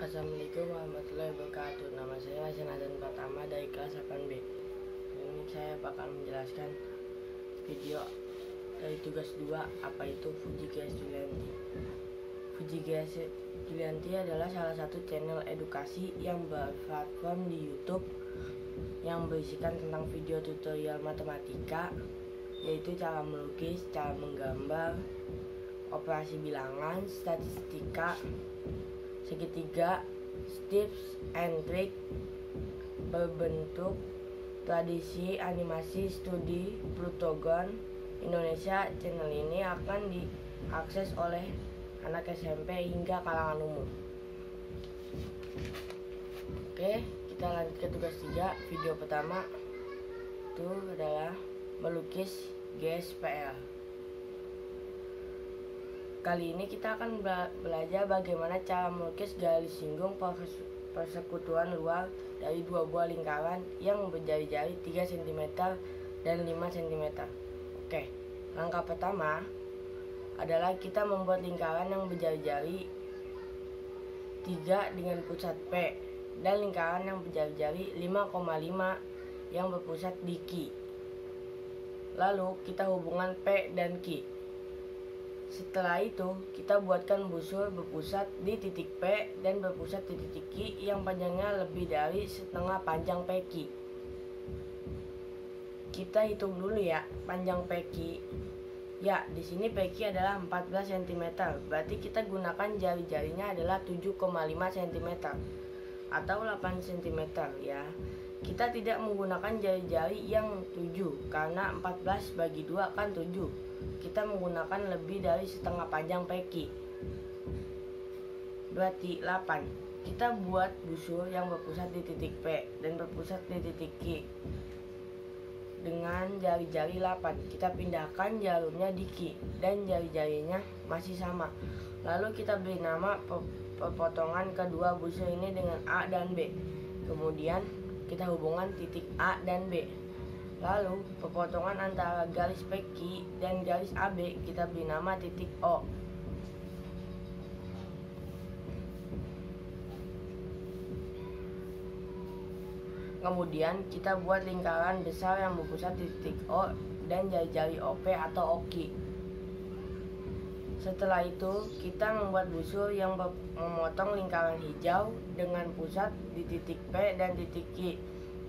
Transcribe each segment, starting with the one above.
Assalamualaikum warahmatullahi wabarakatuh. Nama saya Hasan Azan Pratama dari kelas 8B. Ini saya bakal menjelaskan video dari tugas 2, apa itu Fuji GS Julianti. Fuji GS Julianti adalah salah satu channel edukasi yang berplatform di YouTube yang berisikan tentang video tutorial matematika, yaitu cara melukis, cara menggambar, operasi bilangan, statistika, segitiga, tips and trik, berbentuk tradisi, animasi, studi, Plutogon, Indonesia. Channel ini akan diakses oleh anak SMP hingga kalangan umum. Oke, kita lanjut ke tugas 3. Video pertama itu adalah melukis GSPL. Kali ini kita akan belajar bagaimana cara melukis garis singgung persekutuan luar dari dua buah lingkaran yang berjari-jari 3 cm dan 5 cm. Oke, langkah pertama adalah kita membuat lingkaran yang berjari-jari 3 dengan pusat P dan lingkaran yang berjari-jari 5,5 yang berpusat di Q. Lalu kita hubungkan P dan Q. Setelah itu, kita buatkan busur berpusat di titik P dan berpusat di titik Q yang panjangnya lebih dari setengah panjang PQ. Kita hitung dulu ya, panjang PQ. Ya, di sini PQ adalah 14 cm. Berarti kita gunakan jari-jarinya adalah 7,5 cm atau 8 cm ya. Kita tidak menggunakan jari-jari yang 7 karena 14 bagi 2 kan 7. Kita menggunakan lebih dari setengah panjang PQ, berarti 8. Kita buat busur yang berpusat di titik P dan berpusat di titik Q dengan jari-jari 8. Kita pindahkan jarumnya di Q dan jari-jarinya masih sama. Lalu kita beri nama pepotongan kedua busur ini dengan A dan B. Kemudian kita hubungkan titik A dan B. Lalu pepotongan antara garis PQ dan garis AB kita beri nama titik O. Kemudian kita buat lingkaran besar yang berpusat di titik O dan jari-jari OP atau OQ. Setelah itu kita membuat busur yang memotong lingkaran hijau dengan pusat di titik P dan titik Q.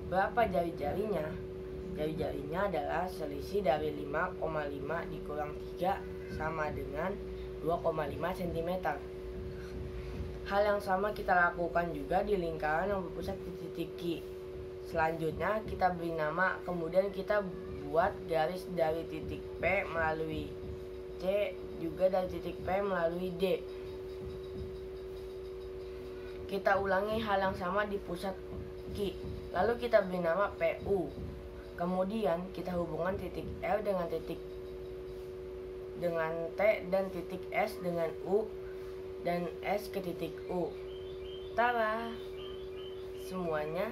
Berapa jari-jarinya? Jari-jarinya adalah selisih dari 5,5 dikurang 3 sama dengan 2,5 cm. Hal yang sama kita lakukan juga di lingkaran yang berpusat di titik Q. Selanjutnya kita beri nama, kemudian kita buat garis dari titik P melalui C, juga dari titik P melalui D. Kita ulangi hal yang sama di pusat Q. Lalu kita beri nama PU. Kemudian kita hubungkan titik L dengan T dan titik S dengan U dan S ke titik U. Tara, semuanya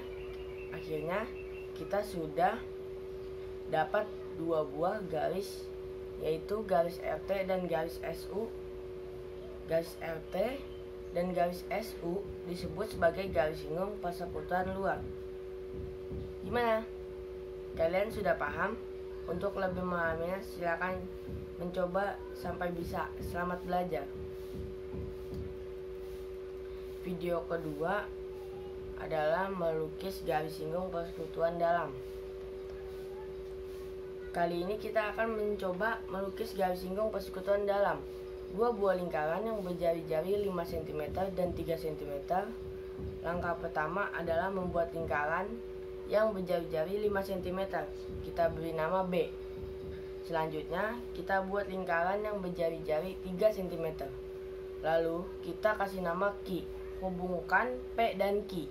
akhirnya kita sudah dapat dua buah garis, yaitu garis RT dan garis SU. Garis RT dan garis SU disebut sebagai garis singgung persekutuan luar. Gimana? Kalian sudah paham? Untuk lebih memahaminya silakan mencoba sampai bisa. Selamat belajar. Video kedua adalah melukis garis singgung persekutuan dalam. Kali ini kita akan mencoba melukis garis singgung persekutuan dalam. Dua buah lingkaran yang berjari-jari 5 cm dan 3 cm. Langkah pertama adalah membuat lingkaran yang berjari-jari 5 cm. Kita beri nama B. Selanjutnya kita buat lingkaran yang berjari-jari 3 cm. Lalu kita kasih nama Q. Hubungkan P dan Q.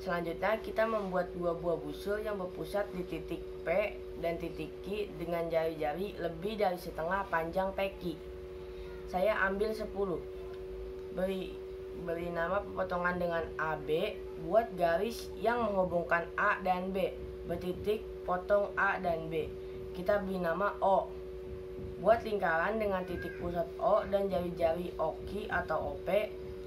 Selanjutnya kita membuat dua buah busur yang berpusat di titik P dan titik Q dengan jari-jari lebih dari setengah panjang PQ. Saya ambil 10. Beri nama pepotongan dengan AB. Buat garis yang menghubungkan A dan B. Bertitik potong A dan B. Kita beri nama O. Buat lingkaran dengan titik pusat O dan jari-jari OQ atau OP.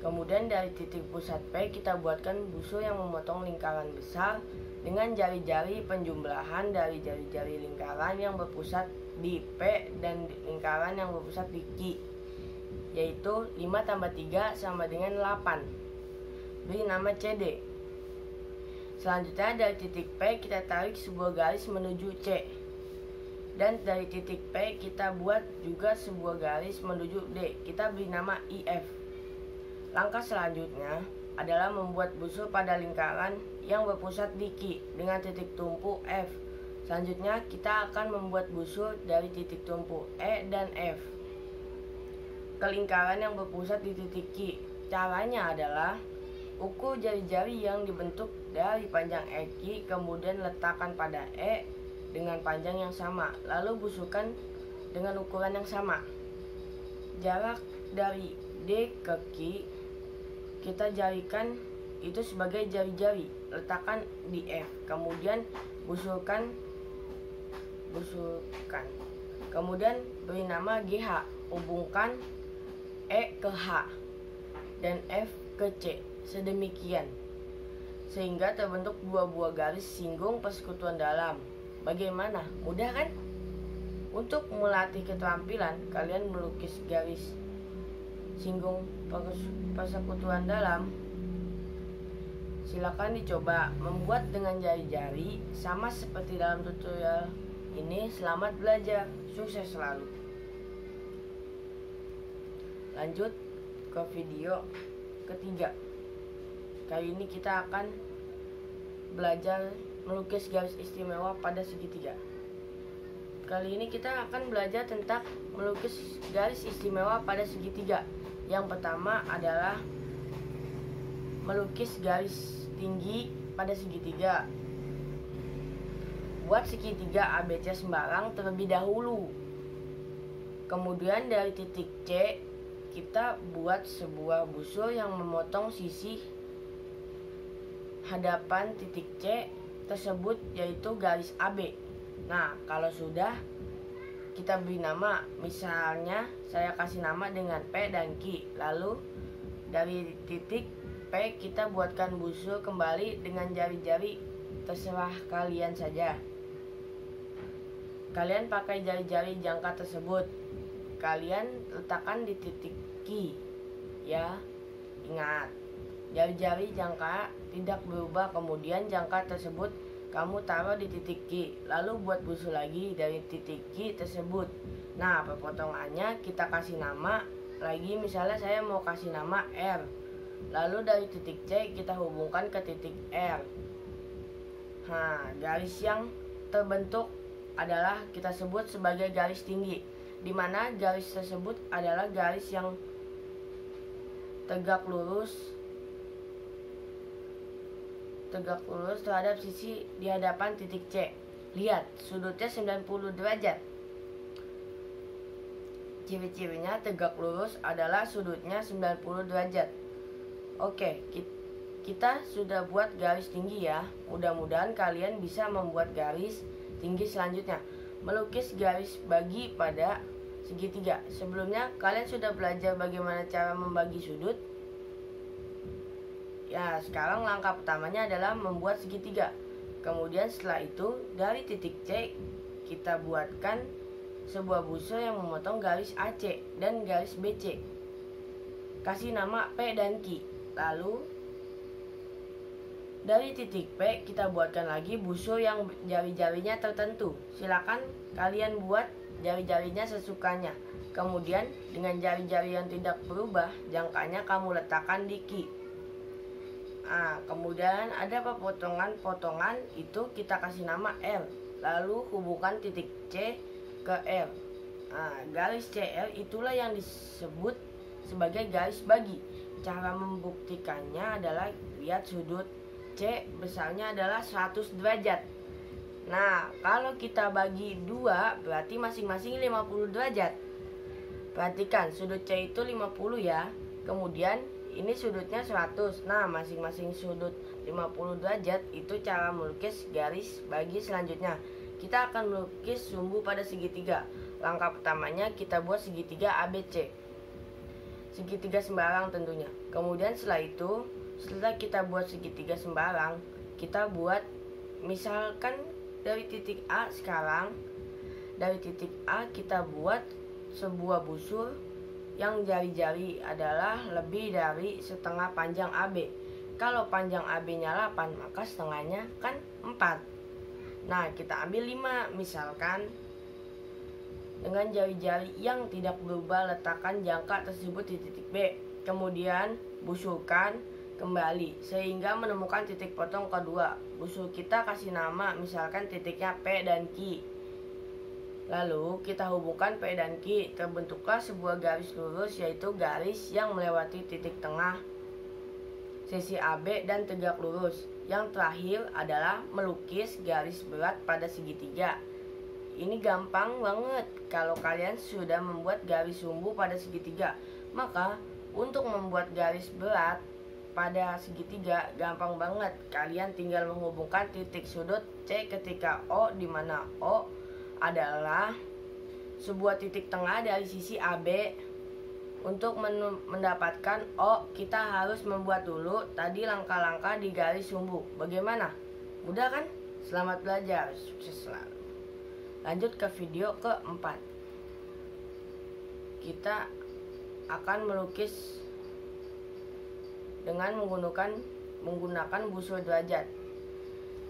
Kemudian dari titik pusat P kita buatkan busur yang memotong lingkaran besar dengan jari-jari penjumlahan dari jari-jari lingkaran yang berpusat di P dan lingkaran yang berpusat di Q, yaitu 5 tambah 3 sama dengan 8. Beri nama CD. Selanjutnya dari titik P kita tarik sebuah garis menuju C. Dan dari titik P kita buat juga sebuah garis menuju D. Kita beri nama IF. Langkah selanjutnya adalah membuat busur pada lingkaran yang berpusat di Q dengan titik tumpu F. Selanjutnya kita akan membuat busur dari titik tumpu E dan F ke lingkaran yang berpusat di titik Q. Caranya adalah ukur jari-jari yang dibentuk dari panjang EQ, kemudian letakkan pada E dengan panjang yang sama, lalu busurkan dengan ukuran yang sama. Jarak dari D ke Q kita jarikan itu sebagai jari-jari, letakkan di F, kemudian busurkan. Kemudian beri nama GH, hubungkan E ke H dan F ke C, sedemikian sehingga terbentuk dua buah garis singgung persekutuan dalam. Bagaimana? Mudah kan? Untuk melatih keterampilan kalian melukis garis singgung persekutuan dalam, silakan dicoba membuat dengan jari-jari sama seperti dalam tutorial ini. Selamat belajar, sukses selalu. Lanjut ke video ketiga. Kali ini kita akan belajar melukis garis istimewa pada segitiga. Kali ini kita akan belajar tentang melukis garis istimewa pada segitiga. Yang pertama adalah melukis garis tinggi pada segitiga. Buat segitiga ABC sembarang terlebih dahulu. Kemudian dari titik C kita buat sebuah busur yang memotong sisi hadapan titik C tersebut, yaitu garis AB. Nah, kalau sudah, kita beri nama. Misalnya saya kasih nama dengan P dan Q. Lalu dari titik P kita buatkan busur kembali dengan jari-jari, terserah kalian saja. Kalian pakai jari-jari jangka tersebut, kalian letakkan di titik Q ya. Ingat, jari-jari jangka tidak berubah, kemudian jangka tersebut kamu taruh di titik Q, lalu buat busur lagi dari titik Q tersebut. Nah, pepotongannya kita kasih nama lagi, misalnya saya mau kasih nama R. Lalu dari titik C kita hubungkan ke titik R. Nah, garis yang terbentuk adalah kita sebut sebagai garis tinggi, di mana garis tersebut adalah garis yang tegak lurus terhadap sisi di hadapan titik C. Lihat, sudutnya 90 derajat. Ciri-cirinya tegak lurus adalah sudutnya 90 derajat. Oke, kita sudah buat garis tinggi ya. Mudah-mudahan kalian bisa membuat garis tinggi selanjutnya. Melukis garis bagi pada segitiga. Sebelumnya kalian sudah belajar bagaimana cara membagi sudut. Ya, sekarang langkah pertamanya adalah membuat segitiga. Kemudian setelah itu dari titik C kita buatkan sebuah busur yang memotong garis AC dan garis BC. Kasih nama P dan Q. Lalu dari titik P kita buatkan lagi busur yang jari-jarinya tertentu. Silakan kalian buat jari-jarinya sesukanya. Kemudian dengan jari-jari yang tidak berubah, jangkanya kamu letakkan di Q. Nah, kemudian ada potongan-potongan itu kita kasih nama L. Lalu hubungkan titik C ke L. Nah, garis CL itulah yang disebut sebagai garis bagi. Cara membuktikannya adalah lihat sudut C besarnya adalah 100 derajat. Nah, kalau kita bagi 2 berarti masing-masing 50 derajat. Perhatikan, sudut C itu 50 ya. Kemudian ini sudutnya 100. Nah, masing-masing sudut 50 derajat. Itu cara melukis garis bagi selanjutnya. Kita akan melukis sumbu pada segitiga. Langkah pertamanya kita buat segitiga ABC. segitiga sembarang tentunya. Kemudian setelah kita buat segitiga sembarang, kita buat misalkan dari titik A sekarang, dari titik A kita buat sebuah busur yang jari-jari adalah lebih dari setengah panjang AB. Kalau panjang AB-nya 8, maka setengahnya kan 4. Nah, kita ambil 5 misalkan. Dengan jari-jari yang tidak berubah, letakkan jangka tersebut di titik B. Kemudian busurkan kembali sehingga menemukan titik potong kedua. Busur kita kasih nama, misalkan titiknya P dan Q. Lalu kita hubungkan P dan Q. Terbentuklah sebuah garis lurus, yaitu garis yang melewati titik tengah sisi AB dan tegak lurus. Yang terakhir adalah melukis garis berat pada segitiga. Ini gampang banget kalau kalian sudah membuat garis sumbu pada segitiga. Maka untuk membuat garis berat pada segitiga gampang banget. Kalian tinggal menghubungkan titik sudut C ketika O, di mana O adalah sebuah titik tengah dari sisi AB. Untuk mendapatkan O, kita harus membuat dulu tadi langkah-langkah di garis sumbu. Bagaimana? Mudah kan? Selamat belajar, sukses selalu. Lanjut ke video keempat. Kita akan melukis dengan menggunakan busur derajat.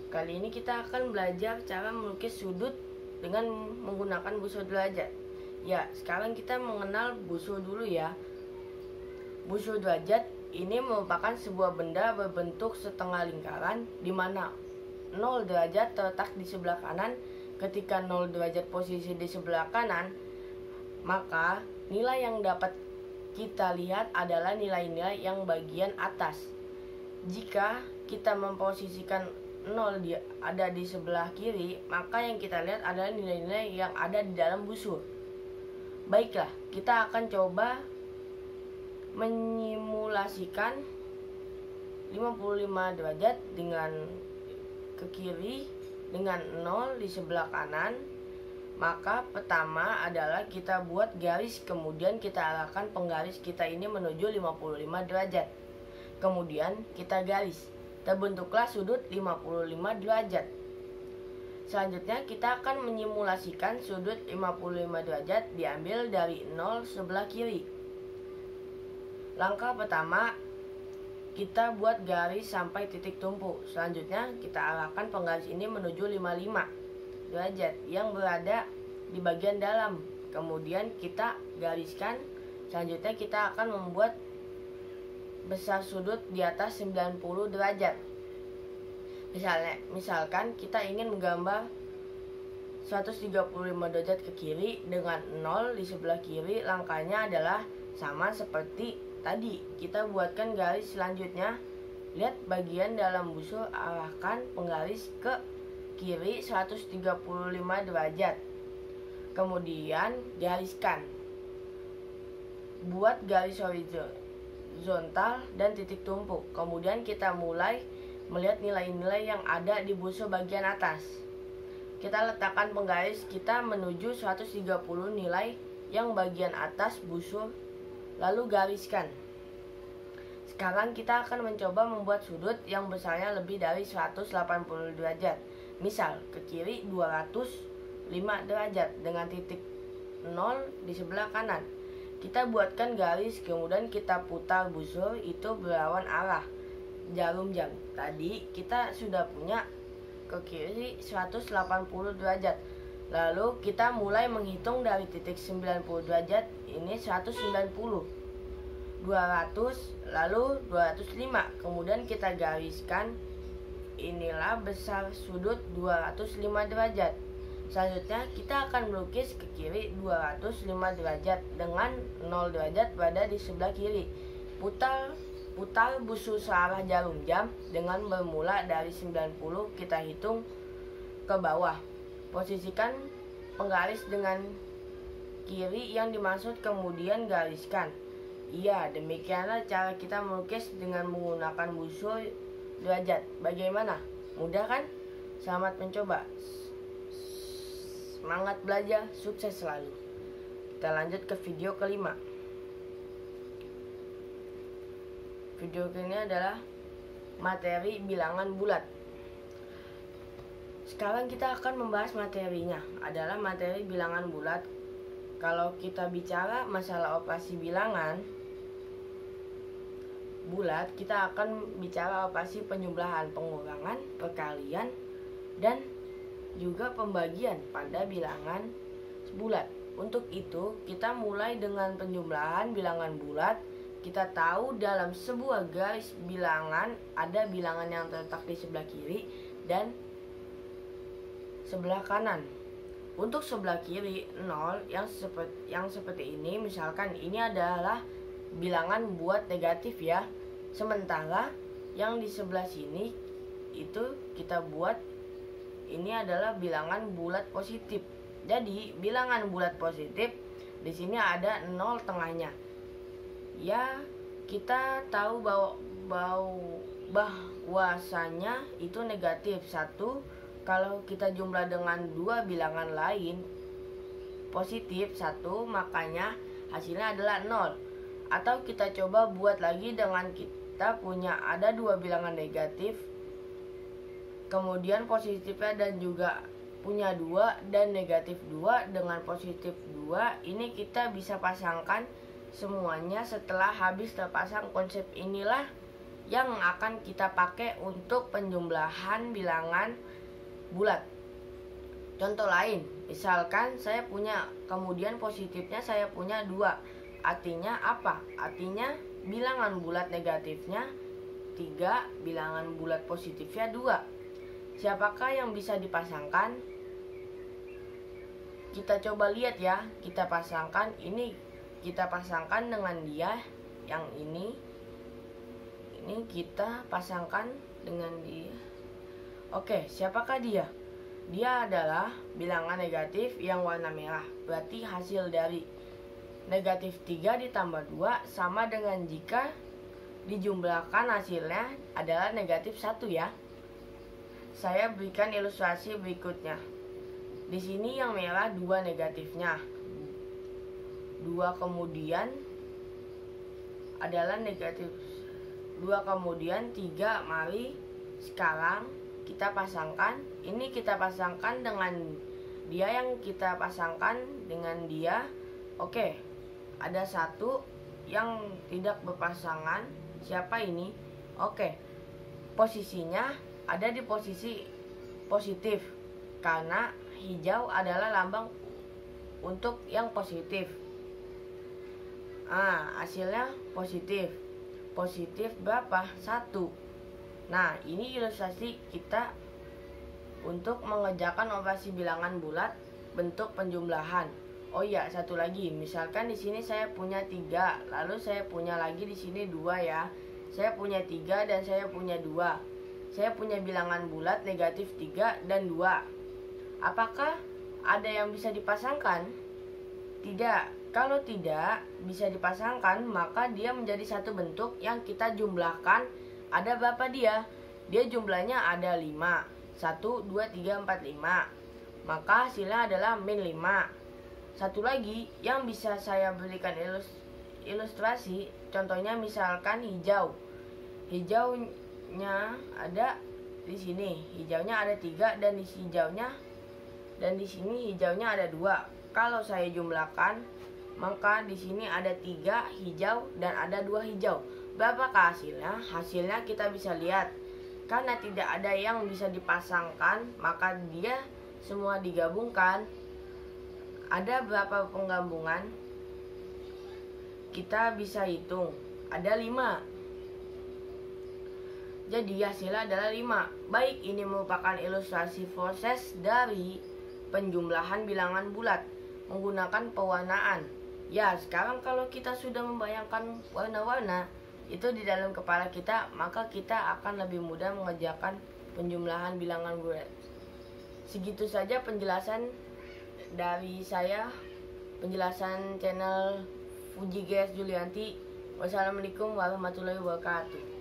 Kali ini kita akan belajar cara melukis sudut dengan menggunakan busur derajat. Ya, sekarang kita mengenal busur dulu ya. Busur derajat ini merupakan sebuah benda berbentuk setengah lingkaran di mana 0 derajat terletak di sebelah kanan. Ketika 0 derajat posisi di sebelah kanan, maka nilai yang dapat kita lihat adalah nilai-nilai yang bagian atas. Jika kita memposisikan 0 ada di sebelah kiri, maka yang kita lihat adalah nilai-nilai yang ada di dalam busur. Baiklah, kita akan coba menyimulasikan 55 derajat dengan ke kiri dengan 0 di sebelah kanan. Maka pertama adalah kita buat garis, kemudian kita arahkan penggaris kita ini menuju 55 derajat. Kemudian kita garis. Terbentuklah sudut 55 derajat. Selanjutnya kita akan menyimulasikan sudut 55 derajat diambil dari 0 sebelah kiri. Langkah pertama, kita buat garis sampai titik tumpu. Selanjutnya kita arahkan penggaris ini menuju 55 derajat yang berada di bagian dalam. Kemudian kita gariskan. Selanjutnya kita akan membuat besar sudut di atas 90 derajat. Misalkan kita ingin menggambar 135 derajat ke kiri dengan 0 di sebelah kiri. Langkahnya adalah sama seperti tadi. Kita buatkan garis selanjutnya. Lihat bagian dalam busur, arahkan penggaris ke kiri 135 derajat. Kemudian gariskan. Buat garis horizontal dan titik tumpu. Kemudian kita mulai melihat nilai-nilai yang ada di busur bagian atas. Kita letakkan penggaris kita menuju 130 nilai yang bagian atas busur, lalu gariskan. Sekarang kita akan mencoba membuat sudut yang besarnya lebih dari 180 derajat. Misal ke kiri 205 derajat dengan titik 0 di sebelah kanan. Kita buatkan garis, kemudian kita putar busur itu berlawan arah jarum jam. Tadi kita sudah punya ke kiri 180 derajat. Lalu kita mulai menghitung dari titik 90 derajat. Ini 190, 200, lalu 205. Kemudian kita gariskan. Inilah besar sudut 205 derajat. Selanjutnya kita akan melukis ke kiri 205 derajat dengan 0 derajat berada di sebelah kiri. Putar busur searah jarum jam dengan bermula dari 90, kita hitung ke bawah. Posisikan penggaris dengan kiri yang dimaksud, kemudian gariskan. Iya, demikianlah cara kita melukis dengan menggunakan busur derajat. Bagaimana? Mudah kan? Selamat mencoba. Semangat belajar, sukses selalu. Kita lanjut ke video kelima. Video ini adalah materi bilangan bulat. Sekarang kita akan membahas materinya, adalah materi bilangan bulat. Kalau kita bicara masalah operasi bilangan bulat, kita akan bicara operasi penjumlahan, pengurangan, perkalian, dan juga pembagian pada bilangan bulat. Untuk itu, kita mulai dengan penjumlahan bilangan bulat. Kita tahu dalam sebuah garis bilangan ada bilangan yang terletak di sebelah kiri dan sebelah kanan. Untuk sebelah kiri 0 yang seperti ini, misalkan ini adalah bilangan buat negatif ya. Sementara yang di sebelah sini itu kita buat ini adalah bilangan bulat positif. Jadi bilangan bulat positif di sini ada 0 tengahnya. Ya, kita tahu bahwasanya itu negatif 1. Kalau kita jumlah dengan dua bilangan lain positif 1, makanya hasilnya adalah 0. Atau kita coba buat lagi dengan kita punya ada dua bilangan negatif, kemudian positifnya dan juga punya 2 dan negatif 2 dengan positif 2. Ini kita bisa pasangkan semuanya. Setelah habis terpasang, konsep inilah yang akan kita pakai untuk penjumlahan bilangan bulat. Contoh lain, misalkan saya punya, kemudian positifnya saya punya 2. Artinya apa? Artinya bilangan bulat negatifnya 3, bilangan bulat positifnya 2. Siapakah yang bisa dipasangkan? Kita coba lihat ya, kita pasangkan ini, kita pasangkan dengan dia yang ini kita pasangkan dengan dia. Oke, siapakah dia? Dia adalah bilangan negatif yang warna merah. Berarti hasil dari negatif 3 ditambah 2 sama dengan jika dijumlahkan hasilnya adalah negatif 1 ya. Saya berikan ilustrasi berikutnya. Di sini yang merah 2 negatifnya. 2 kemudian adalah negatif 2 kemudian 3. Mari sekarang kita pasangkan. Ini kita pasangkan dengan dia yang kita pasangkan dengan dia. Oke, ada 1 yang tidak berpasangan. Siapa ini? Oke, posisinya ada di posisi positif karena hijau adalah lambang untuk yang positif. Hasilnya positif. Positif berapa? 1. Nah, ini ilustrasi kita untuk mengerjakan operasi bilangan bulat bentuk penjumlahan. Oh iya, satu lagi. Misalkan di sini saya punya 3, lalu saya punya lagi di sini 2 ya. Saya punya 3 dan saya punya 2. Saya punya bilangan bulat negatif 3 dan 2. Apakah ada yang bisa dipasangkan? Tidak. Kalau tidak bisa dipasangkan, maka dia menjadi satu bentuk yang kita jumlahkan. Ada berapa dia? Dia jumlahnya ada 5. 1, 2, 3, 4, 5. Maka hasilnya adalah min 5. Satu lagi yang bisa saya berikan ilustrasi, contohnya misalkan hijau. Hijaunya ada di sini. Hijaunya ada 3 dan di sini hijaunya ada 2. Kalau saya jumlahkan, maka di sini ada 3 hijau dan ada 2 hijau. Berapakah hasilnya? Hasilnya kita bisa lihat. Karena tidak ada yang bisa dipasangkan, maka dia semua digabungkan. Ada berapa penggabungan? Kita bisa hitung. Ada 5. Jadi hasilnya adalah 5. Baik, ini merupakan ilustrasi proses dari penjumlahan bilangan bulat menggunakan pewarnaan. Ya, sekarang kalau kita sudah membayangkan warna-warna itu di dalam kepala kita, maka kita akan lebih mudah mengerjakan penjumlahan bilangan bulat. Segitu saja penjelasan dari saya, penjelasan channel Fuji GS Julianti. Wassalamualaikum warahmatullahi wabarakatuh.